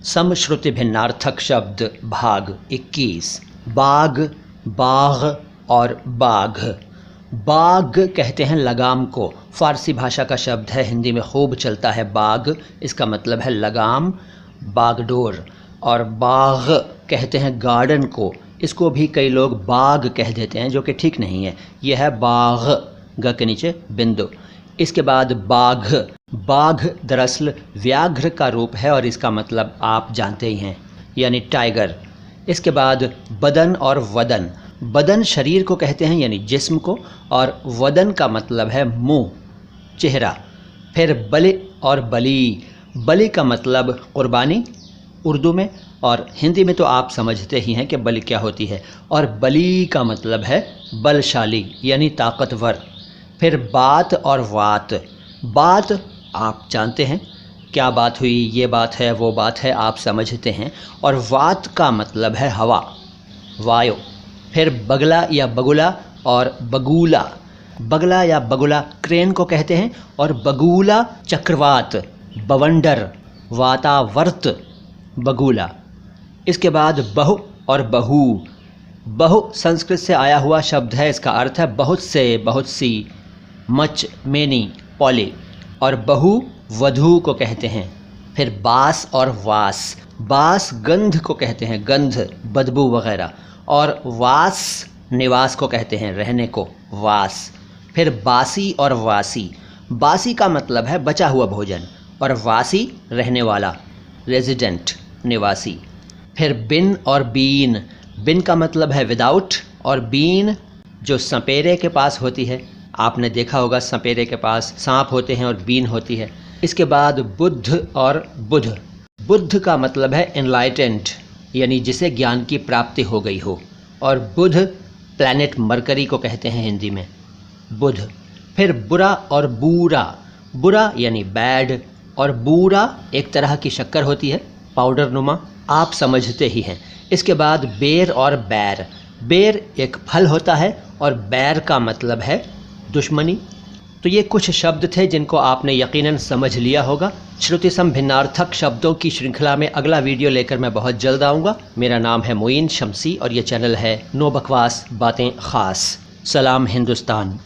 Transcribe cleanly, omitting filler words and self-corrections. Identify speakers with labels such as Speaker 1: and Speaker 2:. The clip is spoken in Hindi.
Speaker 1: समश्रुति भिन्नार्थक शब्द भाग 21। बाग, बाग और बाघ। बाग कहते हैं लगाम को। फ़ारसी भाषा का शब्द है, हिंदी में खूब चलता है बाग। इसका मतलब है लगाम, बागडोर। और बाग कहते हैं गार्डन को। इसको भी कई लोग बाग कह देते हैं, जो कि ठीक नहीं है। यह है बाग, ग के नीचे बिंदु। इसके बाद बाघ। बाघ दरअसल व्याघ्र का रूप है और इसका मतलब आप जानते ही हैं, यानी टाइगर। इसके बाद बदन और वदन। बदन शरीर को कहते हैं, यानी जिस्म को, और वदन का मतलब है मुंह, चेहरा। फिर बलि और बली। बलि का मतलब कुर्बानी उर्दू में, और हिंदी में तो आप समझते ही हैं कि बलि क्या होती है। और बली का मतलब है बलशाली, यानी ताकतवर। फिर बात और वात। बात आप जानते हैं क्या बात हुई, ये बात है, वो बात है, आप समझते हैं। और वात का मतलब है हवा, वायु। फिर बगला या बगुला और बगूला। बगला या बगुला क्रेन को कहते हैं, और बगूला चक्रवात, बवंडर, वातावर्त, बगूला। इसके बाद बहु और बहू। बहु संस्कृत से आया हुआ शब्द है, इसका अर्थ है बहुत से, बहुत सी, मच, मेनी, पॉली। और बहू वधू को कहते हैं। फिर बास और वास। बास गंध को कहते हैं, गंध, बदबू वगैरह। और वास निवास को कहते हैं, रहने को, वास। फिर बासी और वासी। बासी का मतलब है बचा हुआ भोजन, और वासी रहने वाला, रेजिडेंट, निवासी। फिर बिन और बीन। बिन का मतलब है विदाउट, और बीन जो सपेरे के पास होती है। आपने देखा होगा सपेरे के पास सांप होते हैं और बीन होती है। इसके बाद बुद्ध और बुध। बुद्ध का मतलब है एनलाइटेंड, यानी जिसे ज्ञान की प्राप्ति हो गई हो। और बुध प्लैनेट मरकरी को कहते हैं हिंदी में, बुध। फिर बुरा और बूरा। बुरा यानी बैड, और बूरा एक तरह की शक्कर होती है, पाउडर नुमा, आप समझते ही हैं। इसके बाद बेर और बैर। बेर एक फल होता है, और बैर का मतलब है दुश्मनी। तो ये कुछ शब्द थे जिनको आपने यकीनन समझ लिया होगा। श्रुति सम भिन्नार्थक शब्दों की श्रृंखला में अगला वीडियो लेकर मैं बहुत जल्द आऊँगा। मेरा नाम है मोइन शमसी और ये चैनल है नो बकवास बातें ख़ास। सलाम हिंदुस्तान।